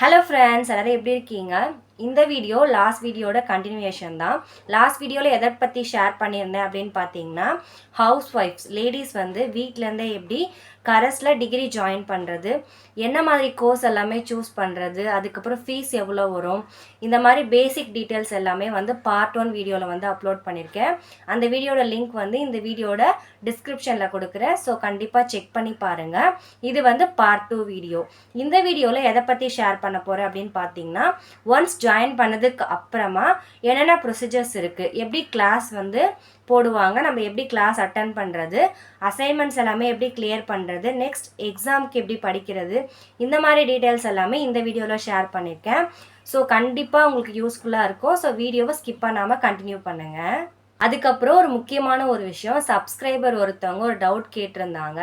Hello friends, எல்லாரும் எப்படி இருக்கீங்க? இந்த வீடியோ லாஸ்ட் வீடியோட கண்டினியூஷன் தான். லாஸ்ட் வீடியோவில் எதை பற்றி ஷேர் பண்ணியிருந்தேன் அப்படின்னு பார்த்தீங்கன்னா, ஹவுஸ் ஒய்ஃப்ஸ் லேடிஸ் வந்து வீட்டிலேருந்தே எப்படி கரஸில் டிகிரி ஜாயின் பண்ணுறது, என்ன மாதிரி கோர்ஸ் எல்லாமே சூஸ் பண்ணுறது, அதுக்கப்புறம் ஃபீஸ் எவ்வளோ வரும், இந்த மாதிரி பேசிக் டீட்டெயில்ஸ் எல்லாமே வந்து பார்ட் 1 வீடியோவில் வந்து அப்லோட் பண்ணியிருக்கேன். அந்த வீடியோட லிங்க் வந்து இந்த வீடியோட டிஸ்கிரிப்ஷனில் கொடுக்குறேன். ஸோ கண்டிப்பாக செக் பண்ணி பாருங்கள். இது வந்து பார்ட் 2 வீடியோ. இந்த வீடியோவில் எதை பற்றி ஷேர் பண்ண போகிறேன் அப்படின்னு பார்த்தீங்கன்னா, ஒன்ஸ் ஜாயின் பண்ணதுக்கு அப்புறமா என்னென்ன ப்ரொசீஜர்ஸ் இருக்குது, எப்படி கிளாஸ் வந்து போடுவாங்க, நம்ம எப்படி கிளாஸ் அட்டன் பண்ணுறது, அசைன்மெண்ட்ஸ் எல்லாமே எப்படி கிளியர் பண்ணுறது, நெக்ஸ்ட் எக்ஸாமுக்கு எப்படி படிக்கிறது, இந்த மாதிரி டீட்டெயில்ஸ் எல்லாமே இந்த வீடியோவில் ஷேர் பண்ணியிருக்கேன். ஸோ கண்டிப்பாக உங்களுக்கு யூஸ்ஃபுல்லாக இருக்கும். ஸோ வீடியோவை ஸ்கிப் பண்ணாமல் கண்டினியூ பண்ணுங்கள். அதுக்கப்புறம் ஒரு முக்கியமான ஒரு விஷயம், சப்ஸ்கிரைபர் ஒருத்தவங்க ஒரு டவுட் கேட்டிருந்தாங்க.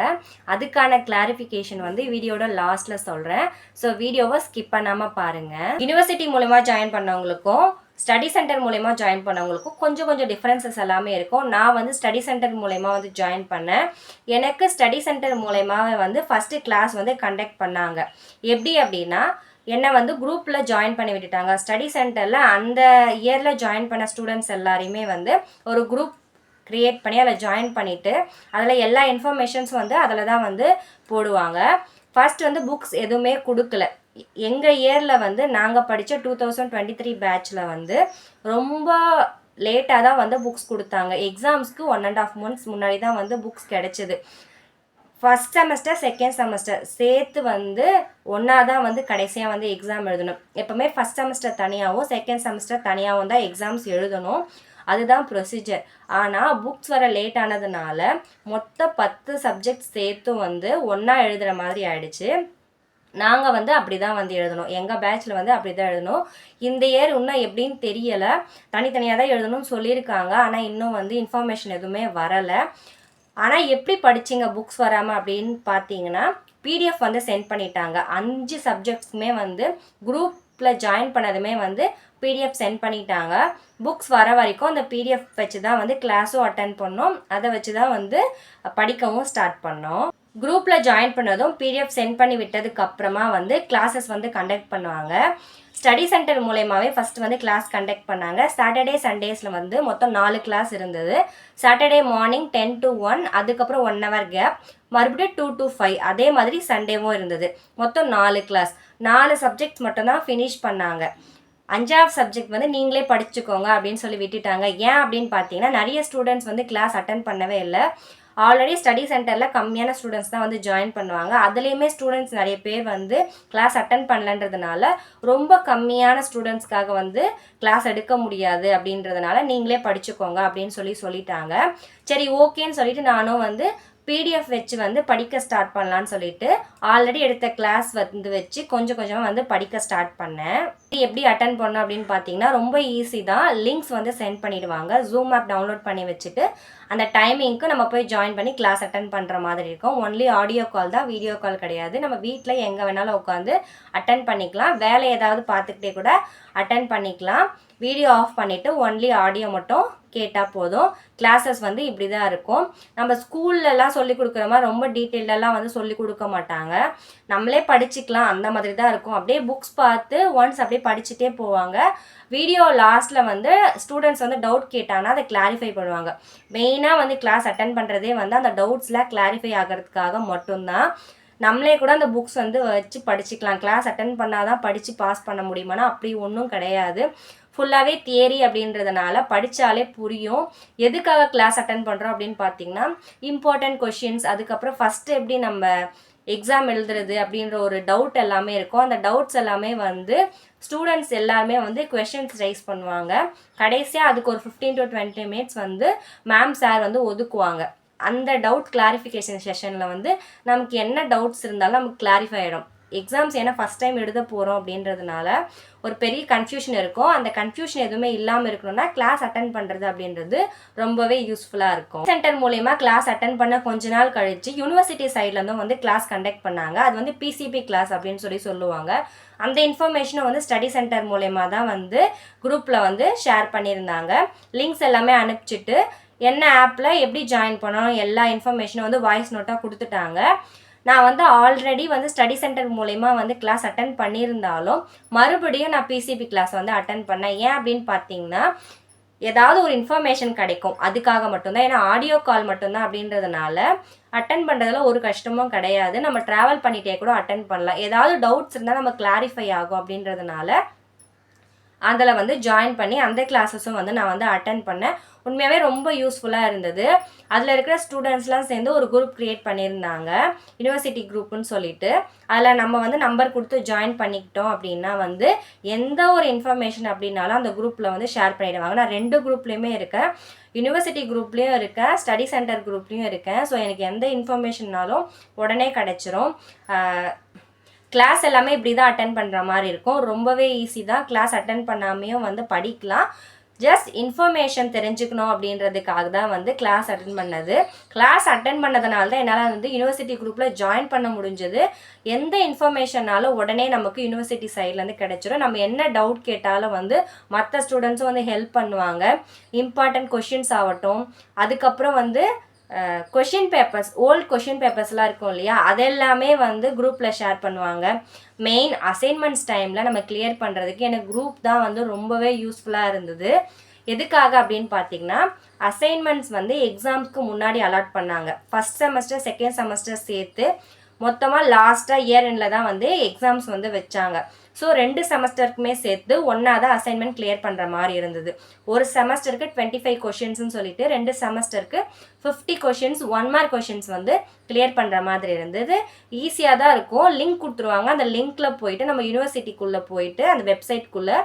அதுக்கான கிளாரிஃபிகேஷன் வந்து வீடியோட லாஸ்ட்டில் சொல்கிறேன். ஸோ வீடியோவை ஸ்கிப் பண்ணாமல் பாருங்கள். யூனிவர்சிட்டி மூலமாக ஜாயின் பண்ணவங்களுக்கும் ஸ்டடி சென்டர் மூலயமா ஜாயின் பண்ணவங்களுக்கும் கொஞ்சம் டிஃப்ரென்சஸ் எல்லாமே இருக்கும். நான் வந்து ஸ்டடி சென்டர் மூலயமா வந்து ஜாயின் பண்ணேன். எனக்கு ஸ்டடி சென்டர் மூலயமா வந்து ஃபஸ்ட்டு கிளாஸ் வந்து கண்டக்ட் பண்ணாங்க. எப்படி அப்படின்னா, என்னை வந்து குரூப்பில் ஜாயின் பண்ணி விட்டுட்டாங்க. ஸ்டடி சென்டரில் அந்த இயரில் ஜாயின் பண்ண ஸ்டூடெண்ட்ஸ் எல்லாரையுமே வந்து ஒரு குரூப் க்ரியேட் பண்ணி அதில் ஜாயின் பண்ணிவிட்டு அதில் எல்லா இன்ஃபர்மேஷன்ஸும் வந்து அதில் தான் வந்து போடுவாங்க. ஃபர்ஸ்ட் வந்து புக்ஸ் எதுவுமே கொடுக்கல. எங்கள் இயரில் வந்து நாங்கள் படித்த 2023 பேட்சில் வந்து ரொம்ப லேட்டாக தான் வந்து புக்ஸ் கொடுத்தாங்க. எக்ஸாம்ஸ்க்கு 1.5 months முன்னாடி தான் வந்து புக்ஸ் கிடச்சிது. ஃபஸ்ட் செமஸ்டர் செகண்ட் செமஸ்டர் சேர்த்து வந்து ஒன்றா தான் வந்து கடைசியாக வந்து எக்ஸாம் எழுதணும். எப்போவுமே ஃபஸ்ட் செமஸ்டர் தனியாகவும் செகண்ட் செமஸ்டர் தனியாகவும் தான் எக்ஸாம்ஸ் எழுதணும். அதுதான் ப்ரொசீஜர். ஆனால் புக்ஸ் வர லேட் ஆனதுனால மொத்த 10 சப்ஜெக்ட் சேர்த்து வந்து ஒன்றா எழுதுகிற மாதிரி ஆயிடுச்சு. நாங்கள் வந்து அப்படி தான் வந்து எழுதணும். எங்கள் பேட்சில் வந்து அப்படி தான் எழுதணும். இந்த இயர் இன்னும் எப்படின்னு தெரியலை. தனித்தனியாக தான் எழுதணும்னு சொல்லியிருக்காங்க. ஆனால் இன்னும் வந்து இன்ஃபர்மேஷன் எதுவுமே வரலை. ஆனால் எப்படி படிச்சிங்க புக்ஸ் வராமல் அப்படின்னு பார்த்தீங்கன்னா, பிடிஎஃப் வந்து சென்ட் பண்ணிட்டாங்க. 5 சப்ஜெக்ட்ஸுமே வந்து குரூப்பில் ஜாயின் பண்ணதுமே வந்து பிடிஎஃப் சென்ட் பண்ணிட்டாங்க. புக்ஸ் வர வரைக்கும் அந்த பிடிஎஃப் வச்சு தான் வந்து கிளாஸும் அட்டன் பண்ணோம். அதை வச்சு தான் வந்து படிக்கவும் ஸ்டார்ட் பண்ணோம். குரூப்பில் ஜாயின் பண்ணதும் பிடிஎஃப் சென்ட் பண்ணி விட்டதுக்கு அப்புறமா வந்து கிளாஸஸ் வந்து கண்டக்ட் பண்ணுவாங்க. ஸ்டடி சென்டர் மூலயமாவே ஃபஸ்ட்டு வந்து கிளாஸ் கண்டக்ட் பண்ணாங்க. சாட்டர்டே சண்டேஸில் வந்து மொத்தம் 4 கிளாஸ் இருந்தது. சாட்டர்டே மார்னிங் 10 to 1, அதுக்கப்புறம் 1 hour கேப், மறுபடியும் 2 to 5, அதே மாதிரி சண்டேவும் இருந்தது. மொத்தம் 4 கிளாஸ், 4 சப்ஜெக்ட்ஸ் மட்டும்தான் ஃபினிஷ் பண்ணாங்க. 5வது சப்ஜெக்ட் வந்து நீங்களே படிச்சுக்கோங்க அப்படின்னு சொல்லி விட்டுட்டாங்க. ஏன் அப்படின்னு பார்த்தீங்கன்னா, நிறைய ஸ்டூடெண்ட்ஸ் வந்து கிளாஸ் அட்டன் பண்ணவே இல்லை. ஆல்ரெடி ஸ்டடி சென்டரில் கம்மியான ஸ்டூடெண்ட்ஸ் தான் வந்து ஜாயின் பண்ணுவாங்க. அதுலேயுமே ஸ்டூடெண்ட்ஸ் நிறைய பேர் வந்து கிளாஸ் அட்டன் பண்ணலன்றதுனால ரொம்ப கம்மியான ஸ்டூடெண்ட்ஸ்க்காக வந்து கிளாஸ் எடுக்க முடியாது அப்படின்றதுனால நீங்களே படிச்சுக்கோங்க அப்படின்னு சொல்லிட்டாங்க. சரி ஓகேன்னு சொல்லிட்டு நானும் வந்து பிடிஎஃப் வச்சு வந்து படிக்க ஸ்டார்ட் பண்ணலான்னு சொல்லிட்டு ஆல்ரெடி எடுத்த கிளாஸ் வந்து வச்சு கொஞ்சமாக வந்து படிக்க ஸ்டார்ட் பண்ணேன். எப்படி அட்டன் பண்ணோம் அப்படின்னு பார்த்தீங்கன்னா, ரொம்ப ஈஸி தான். லிங்க்ஸ் வந்து சென்ட் பண்ணிடுவாங்க. ஜூம் ஆப் டவுன்லோட் பண்ணி வச்சுட்டு அந்த டைமிங்க்கு நம்ம போய் ஜாயின் பண்ணி கிளாஸ் அட்டன் பண்ணுற மாதிரி இருக்கும். ஒன்லி ஆடியோ கால் தான், வீடியோ கால் கிடையாது. நம்ம வீட்டில் எங்கே வேணாலும் உட்காந்து அட்டன் பண்ணிக்கலாம். வேலை ஏதாவது பார்த்துக்கிட்டே கூட அட்டன் பண்ணிக்கலாம். வீடியோ ஆஃப் பண்ணிவிட்டு ஒன்லி ஆடியோ மட்டும் கேட்டால் போதும். கிளாஸஸ் வந்து இப்படி தான் இருக்கும். நம்ம ஸ்கூல்லலாம் சொல்லிக் கொடுக்குற மாதிரி ரொம்ப டீட்டெயிலெலாம் வந்து சொல்லிக் கொடுக்க மாட்டாங்க. நம்மளே படிச்சுக்கலாம், அந்த மாதிரி தான் இருக்கும். அப்படியே புக்ஸ் பார்த்து ஒன்ஸ் அப்படியே படிச்சுட்டே போவாங்க. வீடியோ லாஸ்ட்டில் வந்து ஸ்டூடெண்ட்ஸ் வந்து டவுட் கேட்டாங்கன்னா அதை கிளாரிஃபை பண்ணுவாங்க. மெயினாக வந்து கிளாஸ் அட்டன் பண்ணுறதே வந்து அந்த டவுட்ஸ்லாம் கிளாரிஃபை ஆகிறதுக்காக மட்டும்தான். நம்மளே கூட அந்த புக்ஸ் வந்து வச்சு படிச்சுக்கலாம். கிளாஸ் அட்டன் பண்ணால் தான் படித்து பாஸ் பண்ண முடியுமானா அப்படி ஒன்றும் கிடையாது. ஃபுல்லாகவே தியரி அப்படின்றதுனால படித்தாலே புரியும். எதுக்காக கிளாஸ் அட்டன் பண்ணுறோம் அப்படின்னு பார்த்தீங்கன்னா, இம்பார்ட்டன்ட் கொஷின்ஸ், அதுக்கப்புறம் ஃபஸ்ட்டு எப்படி நம்ம எக்ஸாம் எழுதுறது அப்படின்ற ஒரு டவுட் எல்லாமே இருக்கும். அந்த டவுட்ஸ் எல்லாமே வந்து ஸ்டூடெண்ட்ஸ் எல்லாருமே வந்து கொஷின்ஸ் ரைஸ் பண்ணுவாங்க. கடைசியாக அதுக்கு ஒரு 15 to 20 minutes வந்து மேம் சார் வந்து ஒதுக்குவாங்க. அந்த டவுட் கிளாரிஃபிகேஷன் செஷனில் வந்து நமக்கு என்ன டவுட்ஸ் இருந்தாலும் நமக்கு கிளாரிஃபை ஆகிடும். எக்ஸாம்ஸ் ஏன்னா ஃபஸ்ட் டைம் எழுத போகிறோம் அப்படின்றதுனால ஒரு பெரிய கன்ஃபியூஷன் இருக்கும். அந்த கன்ஃபியூஷன் எதுவுமே இல்லாமல் இருக்கணும்னா கிளாஸ் அட்டன் பண்ணுறது அப்படின்றது ரொம்பவே யூஸ்ஃபுல்லாக இருக்கும். சென்டர் மூலயமா கிளாஸ் அட்டன் பண்ண கொஞ்ச நாள் கழிச்சு யூனிவர்சிட்டி சைட்லேருந்தும் வந்து கிளாஸ் கண்டக்ட் பண்ணாங்க. அது வந்து பிசிபி கிளாஸ் அப்படின்னு சொல்லுவாங்க. அந்த இன்ஃபர்மேஷனை வந்து ஸ்டடி சென்டர் மூலயமா தான் வந்து குரூப்பில் வந்து ஷேர் பண்ணியிருந்தாங்க. லிங்க்ஸ் எல்லாமே அனுப்பிச்சிட்டு என்ன ஆப்பில் எப்படி ஜாயின் பண்ணணும் எல்லா இன்ஃபர்மேஷனும் வந்து வாய்ஸ் நோட்டாக கொடுத்துட்டாங்க. நான் வந்து ஆல்ரெடி வந்து ஸ்டடி சென்டர் மூலயமா வந்து கிளாஸ் அட்டன் பண்ணியிருந்தாலும் மறுபடியும் நான் பிசிபி கிளாஸ் வந்து அட்டன் பண்ணேன். ஏன் அப்படின்னு பார்த்தீங்கன்னா ஏதாவது ஒரு இன்ஃபர்மேஷன் கிடைக்கும், அதுக்காக மட்டும்தான். ஏன்னா ஆடியோ கால் மட்டும்தான் அப்படின்றதுனால அட்டன் பண்ணுறதுல ஒரு கஷ்டமும் கிடையாது. நம்ம ட்ராவல் பண்ணிகிட்டே கூட அட்டன் பண்ணலாம். ஏதாவது டவுட்ஸ் இருந்தால் நம்ம கிளாரிஃபை ஆகும் அப்படின்றதுனால அதில் வந்து ஜாயின் பண்ணி அந்த கிளாஸஸும் வந்து நான் வந்து அட்டன் பண்ணேன். உண்மையாகவே ரொம்ப யூஸ்ஃபுல்லாக இருந்தது. அதில் இருக்கிற ஸ்டூடெண்ட்ஸ்லாம் சேர்ந்து ஒரு குரூப் க்ரியேட் பண்ணியிருந்தாங்க, யூனிவர்சிட்டி குரூப்புன்னு சொல்லிட்டு. அதில் நம்ம வந்து நம்பர் கொடுத்து ஜாயின் பண்ணிக்கிட்டோம் அப்படின்னா வந்து எந்த ஒரு இன்ஃபர்மேஷன் அப்படின்னாலும் அந்த குரூப்பில் வந்து ஷேர் பண்ணிவிடுவாங்க. நான் 2 குரூப்லேயுமே இருக்கேன், யூனிவர்சிட்டி குரூப்லேயும் இருக்கேன், ஸ்டடி சென்டர் குரூப்லேயும் இருக்கேன். ஸோ எனக்கு எந்த இன்ஃபர்மேஷன்னாலும் உடனே கிடச்சிரும். கிளாஸ் எல்லாமே இப்படி தான் அட்டன் பண்ணுற மாதிரி இருக்கும். ரொம்பவே ஈஸி தான். கிளாஸ் அட்டன் பண்ணாமையும் வந்து படிக்கலாம். ஜஸ்ட் இன்ஃபர்மேஷன் தெரிஞ்சுக்கணும் அப்படின்றதுக்காக தான் வந்து கிளாஸ் அட்டன் பண்ணது. கிளாஸ் அட்டன் பண்ணதுனால தான் என்னால் வந்து யூனிவர்சிட்டி குரூப்பில் ஜாயின் பண்ண முடிஞ்சது. எந்த இன்ஃபர்மேஷன்னாலும் உடனே நமக்கு யூனிவர்சிட்டி சைட்லேருந்து கிடைச்சிடும். நம்ம என்ன டவுட் கேட்டாலும் வந்து மற்ற ஸ்டூடெண்ட்ஸும் வந்து ஹெல்ப் பண்ணுவாங்க. இம்பார்ட்டன்ட் கொஷின்ஸ் ஆகட்டும், அதுக்கப்புறம் வந்து கொஷின் பேப்பர்ஸ், ஓல்டு கொஷின் பேப்பர்ஸ்லாம் இருக்கும் இல்லையா, அதெல்லாமே வந்து குரூப்பில் ஷேர் பண்ணுவாங்க. மெயின் அசைன்மெண்ட்ஸ் டைமில் நம்ம கிளியர் பண்ணுறதுக்கு எனக்கு குரூப் தான் வந்து ரொம்பவே யூஸ்ஃபுல்லாக இருந்தது. எதுக்காக அப்படின்னு பார்த்தீங்கன்னா அசைன்மெண்ட்ஸ் வந்து எக்ஸாம்ஸ்க்கு முன்னாடி அலாட் பண்ணாங்க. ஃபஸ்ட் செமஸ்டர் செகண்ட் செமஸ்டர் சேர்த்து மொத்தமாக லாஸ்ட்டாக இயர் எண்டில் தான் வந்து எக்ஸாம்ஸ் வந்து வச்சாங்க. ஸோ 2 செமஸ்டருக்குமே சேர்த்து ஒன்றா தான் அசைன்மெண்ட் கிளியர் பண்ணுற மாதிரி இருந்தது. ஒரு செமஸ்டருக்கு 25 கொஷின்ஸ்னு சொல்லிட்டு 2 செமஸ்டருக்கு 50 கொஷின்ஸ் 1 மார்க் கொஷின்ஸ் வந்து கிளியர் பண்ணுற மாதிரி இருந்தது. ஈஸியாக தான் இருக்கும். லிங்க் கொடுத்துருவாங்க. அந்த லிங்க்கில் போயிட்டு நம்ம யூனிவர்சிட்டிக்குள்ளே போயிட்டு அந்த வெப்சைட்குள்ளே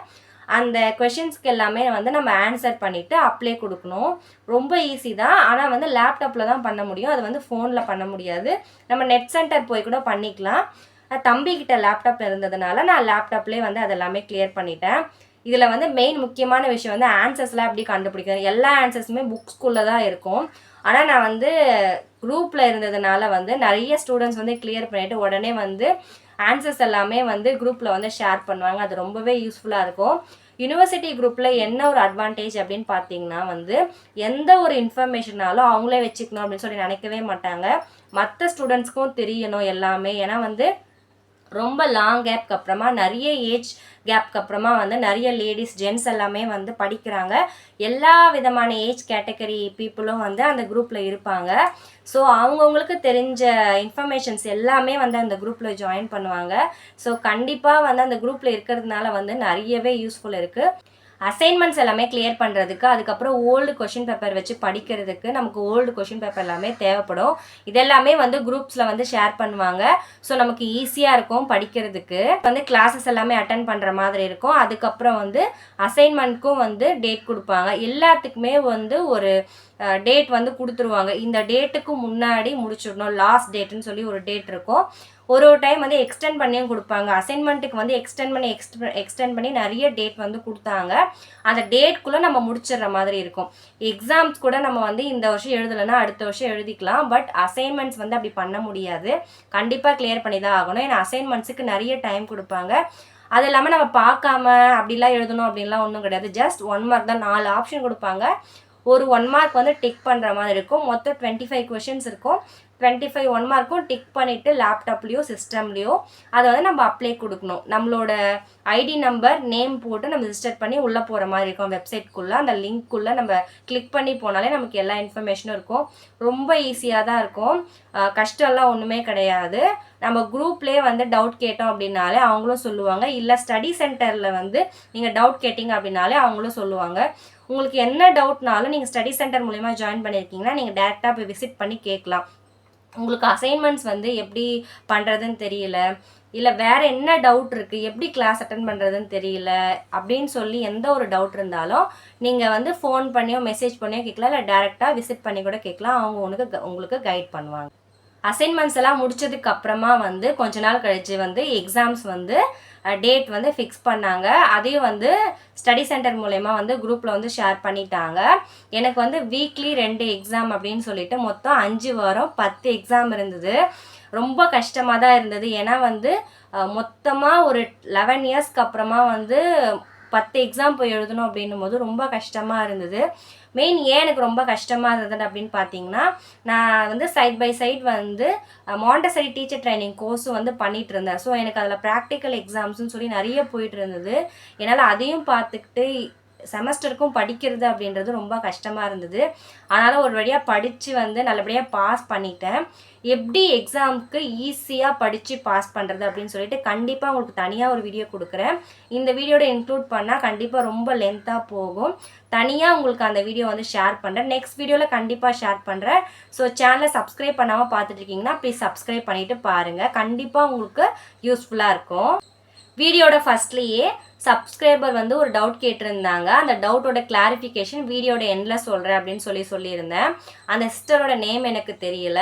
அந்த கொஷின்ஸ்க்கு எல்லாமே வந்து நம்ம ஆன்சர் பண்ணிவிட்டு அப்ளை கொடுக்கணும். ரொம்ப ஈஸி தான். ஆனால் வந்து லேப்டாப்பில் தான் பண்ண முடியும், அது வந்து ஃபோனில் பண்ண முடியாது. நம்ம நெட் சென்டர் போய் கூட பண்ணிக்கலாம். தம்பிக்கிட்ட லேப்டாப் இருந்ததுனால நான் லேப்டாப்லேயே வந்து அதெல்லாமே கிளியர் பண்ணிட்டேன். இதில் வந்து மெயின் முக்கியமான விஷயம் வந்து ஆன்சர்ஸ்லாம் எப்படி கண்டுபிடிக்கிறது. எல்லா ஆன்சர்ஸுமே புக்ஸ்குள்ளே தான் இருக்கும். ஆனால் நான் வந்து குரூப்பில் இருந்ததுனால வந்து நிறைய ஸ்டூடெண்ட்ஸ் வந்து கிளியர் பண்ணிவிட்டு உடனே வந்து ஆன்சர்ஸ் எல்லாமே வந்து குரூப்பில் வந்து ஷேர் பண்ணுவாங்க. அது ரொம்பவே யூஸ்ஃபுல்லாக இருக்கும். யூனிவர்சிட்டி குரூப்பில் என்ன ஒரு அட்வான்டேஜ் அப்படின்னு பார்த்தீங்கன்னா வந்து எந்த ஒரு இன்ஃபர்மேஷனாலும் அவங்களே வச்சுக்கணும் அப்படின்னு சொல்லி நினைக்கவே மாட்டாங்க. மற்ற ஸ்டூடெண்ட்ஸ்க்கும் தெரியணும் எல்லாமே. ஏன்னா வந்து ரொம்ப லாங் கேப்க்கு அப்புறமா நிறைய ஏஜ் கேப்க்கு அப்புறமா வந்து நிறைய லேடிஸ் ஜென்ட்ஸ் எல்லாமே வந்து படிக்கிறாங்க. எல்லா விதமான ஏஜ் கேட்டகரி பீப்புளும் வந்து அந்த குரூப்பில் இருப்பாங்க. ஸோ அவங்கவுங்களுக்கு தெரிஞ்ச இன்ஃபர்மேஷன்ஸ் எல்லாமே வந்து அந்த குரூப்பில் ஜாயின் பண்ணுவாங்க. ஸோ கண்டிப்பாக வந்து அந்த குரூப்பில் இருக்கிறதுனால வந்து நிறையவே யூஸ்ஃபுல் இருக்குது. அசைன்மெண்ட்ஸ் எல்லாமே கிளியர் பண்ணுறதுக்கு, அதுக்கப்புறம் ஓல்டு கொஷின் பேப்பர் வச்சு படிக்கிறதுக்கு நமக்கு ஓல்டு கொஷின் பேப்பர் எல்லாமே தேவைப்படும். இதெல்லாமே வந்து குரூப்ஸில் வந்து ஷேர் பண்ணுவாங்க. ஸோ நமக்கு ஈஸியாக இருக்கும் படிக்கிறதுக்கு. வந்து கிளாஸஸ் எல்லாமே அட்டன் பண்ணுற மாதிரி இருக்கும். அதுக்கப்புறம் வந்து அசைன்மெண்ட்க்கும் வந்து டேட் கொடுப்பாங்க. எல்லாத்துக்குமே வந்து ஒரு டேட் வந்து கொடுத்துருவாங்க. இந்த டேட்டுக்கு முன்னாடி முடிச்சிடணும், லாஸ்ட் டேட்டுன்னு சொல்லி ஒரு டேட் இருக்கும். ஒரு டைம் வந்து எக்ஸ்டெண்ட் பண்ணியும் கொடுப்பாங்க. அசைன்மெண்ட்டுக்கு வந்து எக்ஸ்டெண்ட் பண்ணி நிறைய டேட் வந்து கொடுத்தாங்க. அந்த டேட்குள்ளே நம்ம முடிச்சிடுற மாதிரி இருக்கும். எக்ஸாம்ஸ் கூட நம்ம வந்து இந்த வருஷம் எழுதலைன்னா அடுத்த வருஷம் எழுதிக்கலாம். பட் அசைன்மெண்ட்ஸ் வந்து அப்படி பண்ண முடியாது. கண்டிப்பாக கிளியர் பண்ணி தான் ஆகணும். ஏன்னா அசைன்மெண்ட்ஸுக்கு நிறைய டைம் கொடுப்பாங்க. அது இல்லாமல் நம்ம பார்க்காம அப்படிலாம் எழுதணும் அப்படின்லாம் ஒன்றும் கிடையாது. ஜஸ்ட் 1 மார்க் தான். 4 ஆப்ஷன் கொடுப்பாங்க. ஒரு 1 மார்க் வந்து டிக் பண்ணுற மாதிரி இருக்கும். மொத்தம் 25 கொஷின்ஸ் இருக்கும். 25 1 மார்க்கும் டிக் பண்ணிவிட்டு லேப்டாப்லேயோ சிஸ்டம்லேயோ அதை வந்து நம்ம அப்ளை கொடுக்கணும். நம்மளோட ஐடி நம்பர் நேம் போட்டு நம்ம ரிஜிஸ்டர் பண்ணி உள்ளே போகிற மாதிரி இருக்கும் வெப்சைட்குள்ளே. அந்த லிங்க்குள்ளே நம்ம கிளிக் பண்ணி போனாலே நமக்கு எல்லா இன்ஃபர்மேஷனும் இருக்கும். ரொம்ப ஈஸியாக தான் இருக்கும். கஷ்டம்லாம் ஒன்றுமே கிடையாது. நம்ம குரூப்லேயே வந்து டவுட் கேட்டோம் அப்படின்னாலே அவங்களும் சொல்லுவாங்க. இல்லை ஸ்டடி சென்டரில் வந்து நீங்கள் டவுட் கேட்டிங்க அப்படின்னாலே அவங்களும் சொல்லுவாங்க. உங்களுக்கு என்ன டவுட்னாலும் நீங்கள் ஸ்டடி சென்டர் மூலிமா ஜாயின் பண்ணியிருக்கீங்கன்னா நீங்கள் டேரெக்டாக போய் விசிட் பண்ணி கேட்கலாம். உங்களுக்கு அசைன்மெண்ட்ஸ் வந்து எப்படி பண்ணுறதுன்னு தெரியல, இல்லை வேறு என்ன டவுட் இருக்குது, எப்படி கிளாஸ் அட்டன் பண்ணுறதுன்னு தெரியல அப்படின்னு சொல்லி எந்த ஒரு டவுட் இருந்தாலும் நீங்கள் வந்து ஃபோன் பண்ணியோ மெசேஜ் பண்ணியோ கேட்கலாம். இல்லை டேரெக்டாக விசிட் பண்ணி கூட கேட்கலாம். அவங்க உங்களுக்கு கைட் பண்ணுவாங்க. அசைன்மெண்ட்ஸ் எல்லாம் முடிச்சதுக்கு அப்புறமா வந்து கொஞ்ச நாள் கழிச்சு வந்து எக்ஸாம்ஸ் வந்து டேட் வந்து ஃபிக்ஸ் பண்ணாங்க. அதையும் வந்து ஸ்டடி சென்டர் மூலயமா வந்து குரூப்பில் வந்து ஷேர் பண்ணிட்டாங்க. எனக்கு வந்து வீக்லி 2 எக்ஸாம் அப்படின்னு சொல்லிட்டு மொத்தம் 5 வாரம் 10 எக்ஸாம் இருந்தது. ரொம்ப கஷ்டமாக தான் இருந்தது. ஏன்னா வந்து மொத்தமாக ஒரு 11 இயர்ஸ்க்கு அப்புறமா வந்து 10 எக்ஸாம் போய் எழுதணும் அப்படின்னும் போது ரொம்ப கஷ்டமாக இருந்தது. மெயின் ஏன் எனக்கு ரொம்ப கஷ்டமாக இருந்தது அப்படின்னு பார்த்தீங்கன்னா, நான் வந்து சைட் பை சைட் வந்து மாண்டசரி டீச்சர் ட்ரைனிங் கோர்ஸும் வந்து பண்ணிகிட்டு இருந்தேன். ஸோ எனக்கு அதில் ப்ராக்டிக்கல் எக்ஸாம்ஸ்னு சொல்லி நிறைய போயிட்டு இருந்தது. என்னால் அதையும் பார்த்துக்கிட்டு செமஸ்டருக்கும் படிக்கிறது அப்படின்றது ரொம்ப கஷ்டமாக இருந்தது. ஆனாலும் ஒரு வழியாக படித்து வந்து நல்லபடியாக பாஸ் பண்ணிட்டேன். எப்படி எக்ஸாமுக்கு ஈஸியாக படித்து பாஸ் பண்ணுறது அப்படின்னு சொல்லிட்டு கண்டிப்பாக உங்களுக்கு தனியாக ஒரு வீடியோ கொடுக்குறேன். இந்த வீடியோட இன்க்ளூட் பண்ணால் கண்டிப்பாக ரொம்ப லென்த்தாக போகும். தனியாக உங்களுக்கு அந்த வீடியோ வந்து ஷேர் பண்ணுறேன். நெக்ஸ்ட் வீடியோவில் கண்டிப்பாக ஷேர் பண்ணுறேன். ஸோ சேனலை சப்ஸ்கிரைப் பண்ணாமல் பார்த்துட்டு இருக்கீங்கன்னா ப்ளீஸ் சப்ஸ்கிரைப் பண்ணிவிட்டு பாருங்கள். கண்டிப்பாக உங்களுக்கு யூஸ்ஃபுல்லாக இருக்கும். வீடியோட ஃபஸ்ட்லேயே சப்ஸ்கிரைபர் வந்து ஒரு டவுட் கேட்டிருந்தாங்க. அந்த டவுட்டோட கிளாரிஃபிகேஷன் வீடியோட எண்டில் சொல்கிறேன் அப்படின்னு சொல்லியிருந்தேன். அந்த சிஸ்டரோட நேம் எனக்கு தெரியல.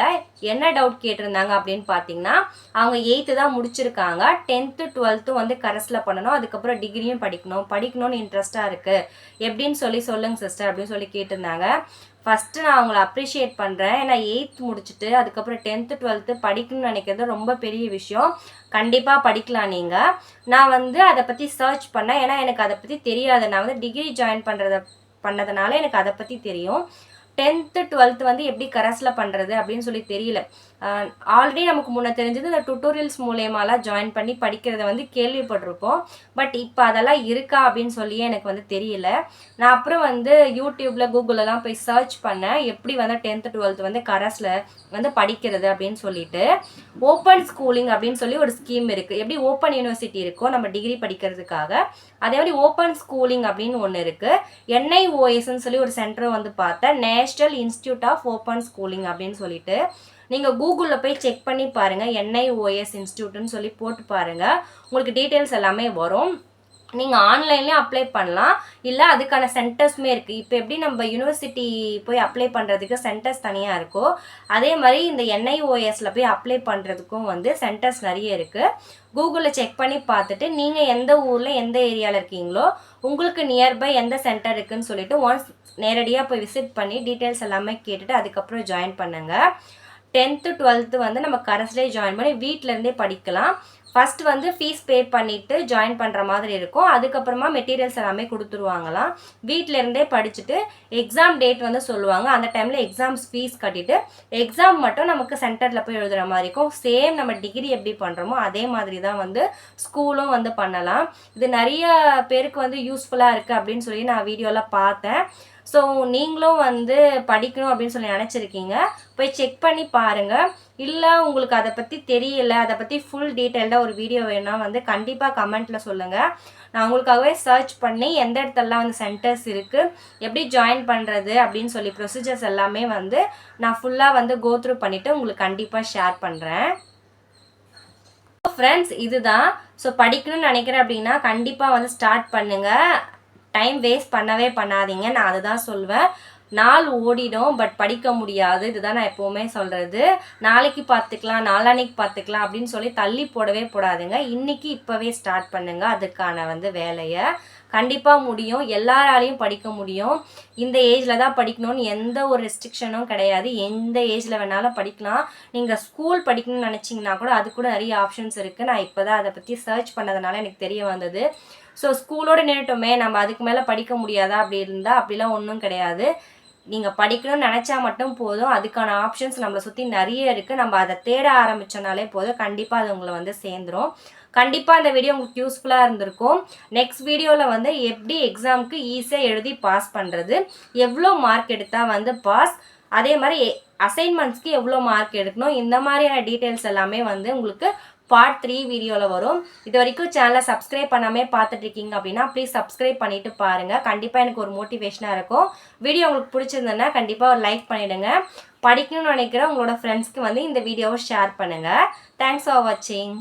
என்ன டவுட் கேட்டிருந்தாங்க அப்படின்னு பார்த்தீங்கன்னா, அவங்க 8th தான் முடிச்சிருக்காங்க. 10th 12th வந்து கரஸில் பண்ணணும். அதுக்கப்புறம் டிகிரியும் படிக்கணும்னு இன்ட்ரெஸ்ட்டாக இருக்குது. எப்படின்னு சொல்லுங்க சிஸ்டர் அப்படின்னு சொல்லி கேட்டிருந்தாங்க. ஃபஸ்ட்டு நான் அவங்கள அப்ரிஷியேட் பண்ணுறேன். ஏன்னா 8th முடிச்சுட்டு அதுக்கப்புறம் 10th 12th படிக்கணும்னு நினைக்கிறது ரொம்ப பெரிய விஷயம். கண்டிப்பாக படிக்கலாம் நீங்கள். நான் வந்து அதை பற்றி சர்ச் பண்ணேன். ஏன்னா எனக்கு அதை பற்றி தெரியாது. நான் வந்து டிகிரி ஜாயின் பண்ணதுனால எனக்கு அதை பற்றி தெரியும். 10th 12th வந்து எப்படி கரஸில் பண்ணுறது அப்படின்னு சொல்லி தெரியல. ஆல்ரெடி நமக்கு முன்னே தெரிஞ்சது இந்த டுட்டோரியல்ஸ் மூலயமாலாம் ஜாயின் பண்ணி படிக்கிறத வந்து கேள்விப்பட்டிருப்போம். பட் இப்போ அதெல்லாம் இருக்கா அப்படின்னு சொல்லியே எனக்கு வந்து தெரியல. நான் அப்புறம் வந்து யூடியூப்பில் கூகுளெலாம் போய் சர்ச் பண்ணேன். எப்படி வந்து 10th 12th வந்து கரஸில் வந்து படிக்கிறது அப்படின்னு சொல்லிட்டு. ஓப்பன் ஸ்கூலிங் அப்படின்னு சொல்லி ஒரு ஸ்கீம் இருக்குது. எப்படி ஓப்பன் யூனிவர்சிட்டி இருக்கோ நம்ம டிகிரி படிக்கிறதுக்காக, அதே மாதிரி ஓப்பன் ஸ்கூலிங் அப்படின்னு ஒன்று இருக்குது. NIOSன்னு சொல்லி ஒரு சென்டர் வந்து பார்த்தேன். National institute of open schooling அப்படின்னு சொல்லிட்டு. நீங்கள் கூகுளில் போய் செக் பண்ணி பாருங்கள். NIOS இன்ஸ்டியூட்னு சொல்லி போட்டு பாருங்கள். உங்களுக்கு டீட்டெயில்ஸ் எல்லாமே வரும். நீங்கள் ஆன்லைன்லேயும் அப்ளை பண்ணலாம். இல்லை அதுக்கான சென்டர்ஸுமே இருக்குது. இப்போ எப்படி நம்ம யூனிவர்சிட்டி போய் அப்ளை பண்ணுறதுக்கு சென்டர்ஸ் தனியாக இருக்கோ, அதே மாதிரி இந்த NIOSல போய் அப்ளை பண்ணுறதுக்கும் வந்து சென்டர்ஸ் நிறைய இருக்குது. கூகுளில் செக் பண்ணி பார்த்துட்டு நீங்கள் எந்த ஊரில் எந்த ஏரியாவில் இருக்கீங்களோ உங்களுக்கு நியர்பை எந்த சென்டர் இருக்குதுன்னு சொல்லிட்டு ஒன்ஸ் நேரடியாக போய் விசிட் பண்ணி டீட்டெயில்ஸ் எல்லாமே கேட்டுட்டு அதுக்கப்புறம் ஜாயின் பண்ணுங்கள். 10th 12th வந்து நம்ம கரஸ்லேயே ஜாயின் பண்ணி வீட்டிலேருந்தே படிக்கலாம். ஃபஸ்ட்டு வந்து ஃபீஸ் பே பண்ணிவிட்டு ஜாயின் பண்ணுற மாதிரி இருக்கும். அதுக்கப்புறமா மெட்டீரியல்ஸ் எல்லாமே கொடுத்துருவாங்களாம். வீட்டிலேருந்தே படிச்சுட்டு எக்ஸாம் டேட் வந்து சொல்லுவாங்க. அந்த டைமில் எக்ஸாம்ஸ் ஃபீஸ் கட்டிட்டு எக்ஸாம் மட்டும் நமக்கு சென்டரில் போய் எழுதுகிற மாதிரி இருக்கும். சேம் நம்ம டிகிரி எப்படி பண்ணுறோமோ அதே மாதிரி தான் வந்து ஸ்கூலும் வந்து பண்ணலாம். இது நிறைய பேருக்கு வந்து யூஸ்ஃபுல்லாக இருக்குது அப்படின்னு சொல்லி நான் வீடியோவில் பார்த்தேன். ஸோ நீங்களும் வந்து படிக்கணும் அப்படின்னு சொல்லி நினச்சிருக்கீங்க, போய் செக் பண்ணி பாருங்கள். இல்லை உங்களுக்கு அதை பற்றி தெரியல, அதை பற்றி ஃபுல் டீட்டெயில்டாக ஒரு வீடியோ வேணும்னா வந்து கண்டிப்பாக கமெண்ட்டில் சொல்லுங்கள். நான் உங்களுக்காகவே சர்ச் பண்ணி எந்த இடத்துலலாம் வந்து சென்டர்ஸ் இருக்குது, எப்படி ஜாயின் பண்ணுறது அப்படின்னு சொல்லி ப்ரொசீஜர்ஸ் எல்லாமே வந்து நான் ஃபுல்லாக வந்து கோ த்ரூ பண்ணிவிட்டு உங்களுக்கு கண்டிப்பாக ஷேர் பண்ணுறேன். ஃப்ரெண்ட்ஸ் இதுதான். ஸோ படிக்கணும்னு நினைக்கிறேன் அப்படின்னா கண்டிப்பாக வந்து ஸ்டார்ட் பண்ணுங்கள். டைம் வேஸ்ட் பண்ணவே பண்ணாதீங்க. நான் அதுதான் சொல்வேன். நாள் ஓடிடும், பட் படிக்க முடியாது. இதுதான் நான் எப்போவுமே சொல்கிறது. நாளைக்கு பார்த்துக்கலாம், நாளான்னைக்கு பார்த்துக்கலாம் அப்படின்னு சொல்லி தள்ளி போடவே போடாதுங்க. இன்றைக்கி இப்போவே ஸ்டார்ட் பண்ணுங்கள் அதுக்கான வந்து வேலையை. கண்டிப்பாக முடியும். எல்லாராலையும் படிக்க முடியும். இந்த ஏஜில் தான் படிக்கணும்னு எந்த ஒரு ரெஸ்ட்ரிக்ஷனும் கிடையாது. எந்த ஏஜில் வேணாலும் படிக்கலாம். நீங்கள் ஸ்கூல் படிக்கணும்னு நினச்சிங்கன்னா கூட அது கூட நிறைய ஆப்ஷன்ஸ் இருக்குது. நான் இப்போ தான் அதை பற்றி சர்ச் பண்ணதுனால எனக்கு தெரிய வந்தது. ஸோ ஸ்கூலோடு நின்றுட்டோமே, நம்ம அதுக்கு மேலே படிக்க முடியாதா அப்படி இருந்தால் அப்படிலாம் ஒன்றும் கிடையாது. நீங்கள் படிக்கணும்னு நினச்சா மட்டும் போதும். அதுக்கான ஆப்ஷன்ஸ் நம்மளை சுற்றி நிறைய இருக்குது. நம்ம அதை தேட ஆரம்பித்தோன்னாலே போதும். கண்டிப்பாக அது உங்களை வந்து சேர்ந்துடும். கண்டிப்பாக இந்த வீடியோ உங்களுக்கு யூஸ்ஃபுல்லாக இருந்திருக்கும். நெக்ஸ்ட் வீடியோவில் வந்து எப்படி எக்ஸாமுக்கு ஈஸியாக எழுதி பாஸ் பண்ணுறது, எவ்வளோ மார்க் எடுத்தால் வந்து பாஸ், அதே மாதிரி அசைன்மெண்ட்ஸ்க்கு எவ்வளோ மார்க் எடுக்கணும், இந்த மாதிரியான டீட்டெயில்ஸ் எல்லாமே வந்து உங்களுக்கு பார்ட் 3 வீடியோவில் வரும். இது வரைக்கும் சேனலை சப்ஸ்கிரைப் பண்ணாமே பார்த்துட்டு இருக்கீங்க அப்படின்னா ப்ளீஸ் சப்ஸ்கிரைப் பண்ணிவிட்டு பாருங்கள். கண்டிப்பாக எனக்கு ஒரு மோட்டிவேஷனாக இருக்கும். வீடியோ உங்களுக்கு பிடிச்சிருந்ததுன்னா கண்டிப்பாக ஒரு லைக் பண்ணிவிடுங்க. படிக்கணும்னு நினைக்கிற உங்களோட ஃப்ரெண்ட்ஸ்க்கு வந்து இந்த வீடியோவை ஷேர் பண்ணுங்கள். தேங்க்ஸ் ஃபார் வாட்சிங்.